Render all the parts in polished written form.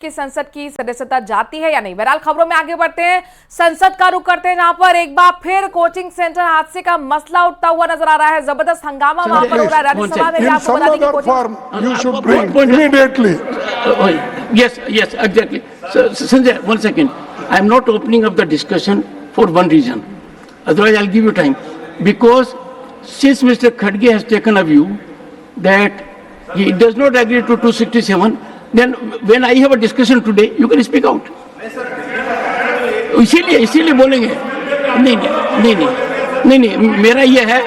कि संसद की सदस्यता जाती है या नहीं। बहरहाल खबरों में आगे बढ़ते हैं, संसद का रुख करते हैं, जहां पर एक बार फिर कोचिंग सेंटर हादसे का मसला उठता हुआ नजर आ रहा है। जबरदस्त हंगामा वहां पर हो रहा है। राज्यसभा में भी आपको बता दें कि coaching you should bring immediately. Yes, exactly. So, Sanjay, 1 second. I am not opening up the discussion for one reason. Otherwise, I'll give you time. Because since Mr. Khadge has taken a view that he does not agree to 267, then when I have a discussion today, you can speak out. इसीलिए बोलेंगे। नहीं, मेरा ये है।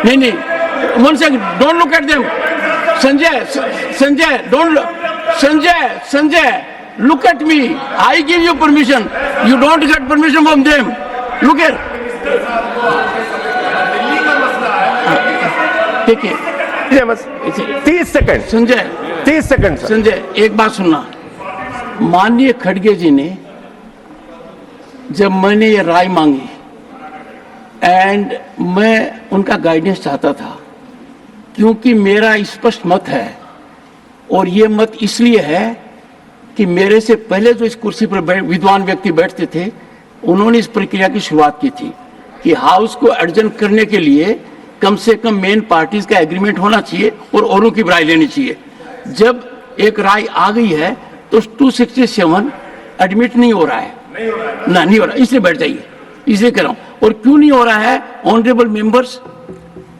नहीं, 1 second, don't look at them. Sanjay, look at me. I give you permission. You don't get permission from them. Look here. ठीक है, 30 second Sanjay, 30 second Sanjay, एक बात सुनना। माननीय खड़गे जी ने जब मैंने ये राय मांगी एंड मैं उनका गाइडेंस चाहता था, क्योंकि मेरा स्पष्ट मत है और ये मत इसलिए है कि मेरे से पहले जो इस कुर्सी पर विद्वान व्यक्ति बैठते थे, उन्होंने इस प्रक्रिया की शुरुआत की थी कि हाउस को एडजर्न करने के लिए कम से कम मेन पार्टीज का एग्रीमेंट होना चाहिए और औरों की राय लेनी चाहिए। जब एक राय आ गई है तो 267 एडमिट नहीं हो रहा है, नहीं हो रहा, इसलिए बैठ जाइए, इसलिए कह रहा हूं। और क्यों नहीं हो रहा है? Honourable members,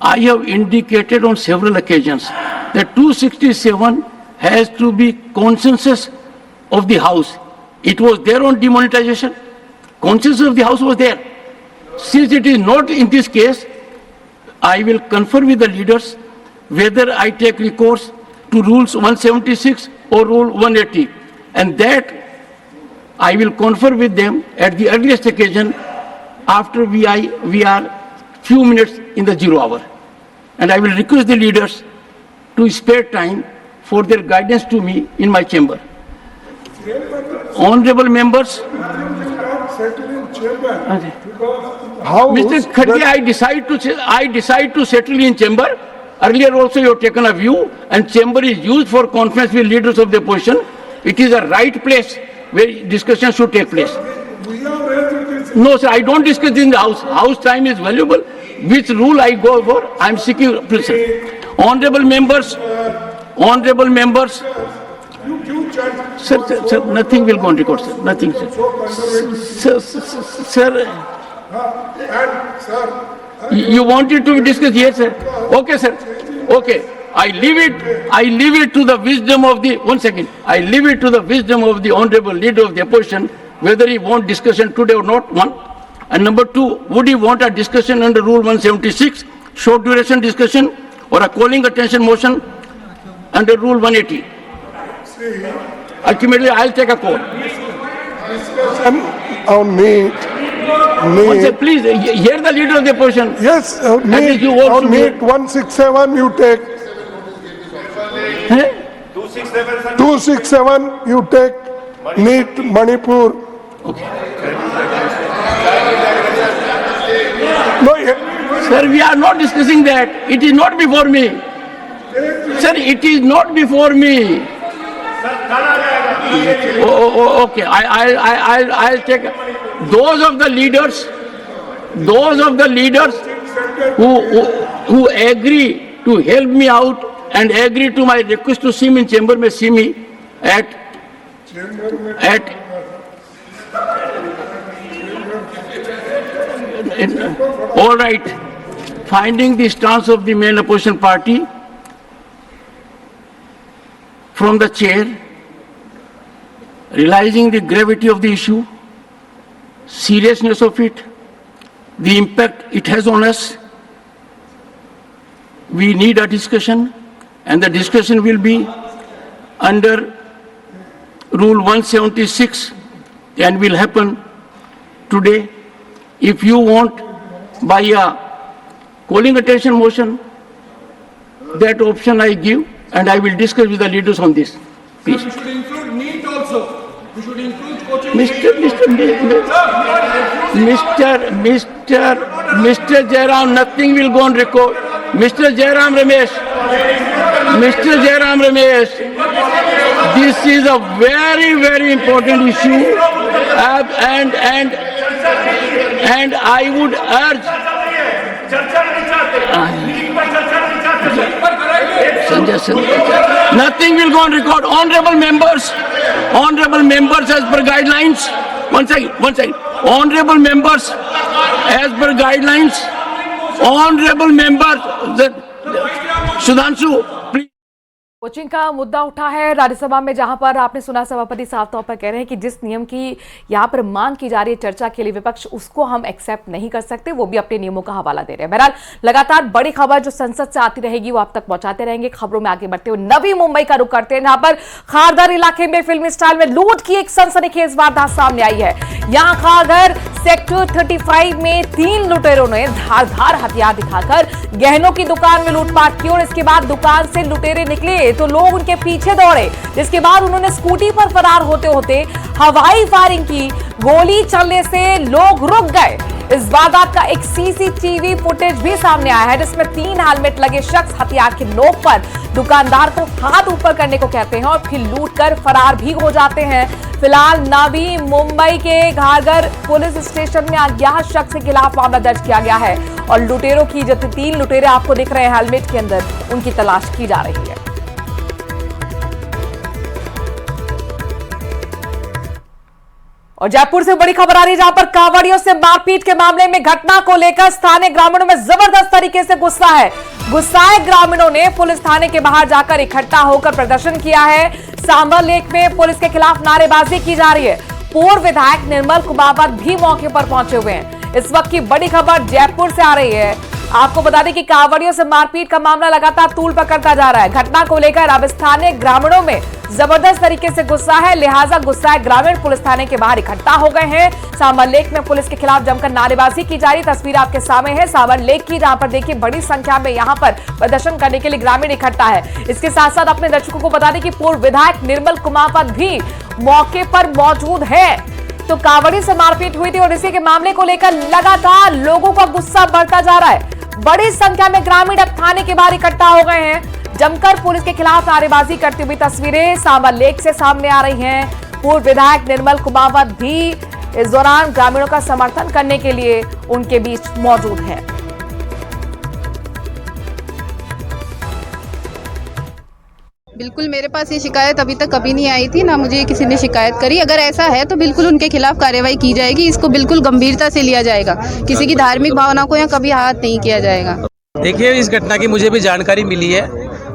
I have indicated on several occasions that 267 has to be consensus of the house. It was there on demonetization. Consensus of the house was there. Since it is not in this case, I will confer with the leaders whether I take recourse to rules 176 or rule 180, and that I will confer with them at the earliest occasion after we are few minutes in the 0 hour, and I will request the leaders to spare time for their guidance to me in my chamber. Honorable members, Mr. Khadge, I decide to settle in chamber. Earlier also you have taken a view, and chamber is used for conference with leaders of the opposition. It is a right place where discussion should take place. No, sir, I don't discuss in the house. House time is valuable. Which rule I go for? I am seeking. Please, sir. Honorable members. Sir, nothing will go on record, sir. Nothing, sir. Sir. You wanted to discuss? Yes, sir. Okay, sir. Okay. I leave it to the wisdom of the, 1 second. I leave it to the wisdom of the honorable leader of the opposition, whether he wants discussion today or not, 1. And number 2, would he want a discussion under rule 176, short duration discussion, or a calling attention motion under rule 180? Ultimately, I'll take a call. On meet. Please, hear the leader of the opposition. Yes, meet 167 you take. 267 you take. Meet Manipur. Okay. No, Sir, we are not discussing that. It is not before me. Sir, it is not before me. Okay, I'll take those of the leaders who agree to help me out and agree to my request to see me in chamber may see me at all right. Finding the stance of the main opposition party from the chair, realizing the gravity of the issue, seriousness of it, the impact it has on us, we need a discussion, and the discussion will be under rule 176 and will happen today. If you want by a calling attention motion, that option I give, and I will discuss with the leaders on this. Please. You should include NEET also. You should include coaching. Mr. Jairam, nothing will go on record. Mr. Jairam Ramesh, this is a very, very important issue, and I would urge. Nothing will go on record. Honorable members, as per guidelines. One second. Honorable members, as per guidelines. Honorable members, Sudhanshu, please. Coaching का मुद्दा उठा है राज्यसभा में, जहां पर आपने सुना सभापति साफ तौर पर कह रहे हैं कि जिस नियम की यहां पर मांग की जा रही है चर्चा के लिए विपक्ष, उसको हम एक्सेप्ट नहीं कर सकते, वो भी अपने नियमों का हवाला दे रहे हैं। बहरहाल लगातार बड़ी खबर जो संसद से आती रहेगी वो आप तक पहुंचाते रहेंगे। खबरों में आगे बढ़ते हुए नवी मुंबई का रुख करते हैं, जहां पर खारघर इलाके में फिल्मी स्टाइल में लूट की एक सनसनीखेज वारदात सामने आई है। यहां खारघर सेक्टर 35 में 3 लुटेरों ने धारदार हथियार दिखाकर गहनों की दुकान में लूटपाट की और इसके बाद दुकान से लुटेरे निकले तो लोग उनके पीछे दौड़े, जिसके बाद उन्होंने स्कूटी पर फरार होते होते हवाई फायरिंग की। गोली चलने से लोग रुक गए। इस वारदात का एक सीसीटीवी फुटेज भी सामने आया है, जिसमें 3 हेलमेट लगे शख्स हथियार की नोक पर दुकानदार को हाथ ऊपर करने को कहते हैं और फिर लूटकर फरार भी हो जाते हैं। फिलहाल नवी मुंबई के खारघर पुलिस स्टेशन में अज्ञात शख्स के खिलाफ मामला दर्ज किया गया है और लुटेरों की जो 3 लुटेरे आपको दिख रहे हैं हेलमेट के अंदर, उनकी तलाश की जा रही है। और जयपुर से बड़ी खबर आ रही है, जहां पर कांवड़ियों से मारपीट के मामले में घटना को लेकर स्थानीय ग्रामीणों में जबरदस्त तरीके से गुस्सा है। गुस्साए ग्रामीणों ने पुलिस थाने के बाहर जाकर इकट्ठा होकर प्रदर्शन किया है। सांबर लेक में पुलिस के खिलाफ नारेबाजी की जा रही है। पूर्व विधायक निर्मल कुमावत भी मौके पर पहुंचे हुए हैं। इस वक्त की बड़ी खबर जयपुर से आ रही है। आपको बता दें कि कांवड़ियों से मारपीट का मामला लगातार तूल पकड़ता जा रहा है। घटना को लेकर अब स्थानीय ग्रामीणों में जबरदस्त तरीके से गुस्सा है, लिहाजा गुस्साए ग्रामीण पुलिस थाने के बाहर इकट्ठा हो गए हैं। सांबर लेक में पुलिस के खिलाफ जमकर नारेबाजी की जा रही तस्वीर आपके सामने है सांबर लेक की, जहां पर देखिए बड़ी संख्या में यहां पर प्रदर्शन करने के लिए ग्रामीण इकट्ठा है। इसके साथ साथ अपने दर्शकों को बता दें कि पूर्व विधायक निर्मल कुमावत भी मौके पर मौजूद है। तो कांवड़ी से मारपीट हुई थी और इसी के मामले को लेकर लगातार लोगों का गुस्सा बढ़ता जा रहा है। बड़ी संख्या में ग्रामीण अब थाने के बाहर इकट्ठा हो गए हैं। जमकर पुलिस के खिलाफ नारेबाजी करती हुई तस्वीरें सांबर लेक से सामने आ रही हैं। पूर्व विधायक निर्मल कुमावत भी इस दौरान ग्रामीणों का समर्थन करने के लिए उनके बीच मौजूद है। बिल्कुल, मेरे पास ये शिकायत अभी तक कभी नहीं आई थी, ना मुझे किसी ने शिकायत करी। अगर ऐसा है तो बिल्कुल उनके खिलाफ कार्रवाई की जाएगी। इसको बिल्कुल गंभीरता से लिया जाएगा। किसी की धार्मिक भावना को यहाँ कभी हाथ नहीं किया जाएगा। देखिए, इस घटना की मुझे भी जानकारी मिली है।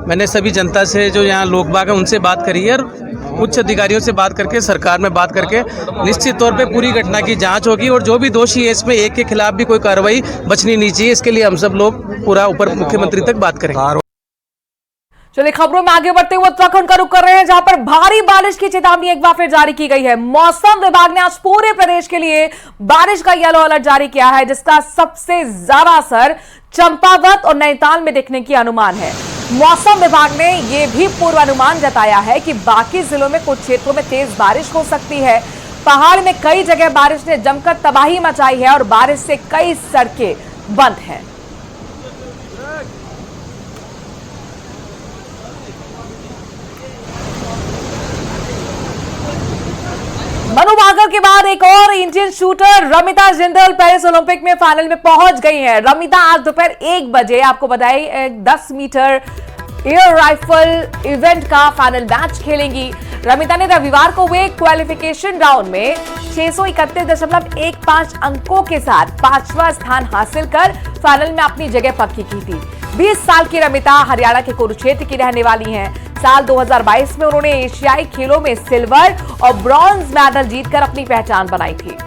मैंने सभी जनता से जो यहाँ लोग बाग हैं उनसे बात करी है और उच्च अधिकारियों से बात करके, सरकार में बात करके निश्चित तौर पे पूरी घटना की जांच होगी और जो भी दोषी है इसमें एक के खिलाफ भी कोई कार्रवाई बचनी नहीं चाहिए। इसके लिए हम सब लोग पूरा ऊपर मुख्यमंत्री तक बात करेंगे। चलिए खबरों में आगे बढ़ते हुए उत्तराखंड का रुख कर रहे हैं, जहां पर भारी बारिश की चेतावनी एक बार फिर जारी की गई है। मौसम विभाग ने आज पूरे प्रदेश के लिए बारिश का येलो अलर्ट जारी किया है, जिसका सबसे ज्यादा असर चंपावत और नैनीताल में दिखने की अनुमान है। मौसम विभाग ने यह भी पूर्वानुमान जताया है कि बाकी जिलों में कुछ क्षेत्रों में तेज बारिश हो सकती है। पहाड़ में कई जगह बारिश ने जमकर तबाही मचाई है और बारिश से कई सड़कें बंद हैं। मनु भाकर के बाद एक और Indian shooter Ramita Jindal Paris Olympic में फाइनल में पहुंच गई हैं। रमिता आज दोपहर 1 बजे आपको बताइए 10 मीटर एयर राइफल इवेंट का फाइनल मैच खेलेंगी। रमिता ने रविवार को हुए क्वालिफिकेशन राउंड में 631.15 अंकों के साथ 5वां स्थान हासिल कर फाइनल में अपनी जगह पक्की की थी। 20 साल की रमिता हरियाणा के कुरुक्षेत्र की रहने वाली हैं। साल 2022 में उन्होंने एशियाई खेलों में सिल्वर और ब्रॉन्ज मेडल जीतकर अपनी पहचान बनाई थी।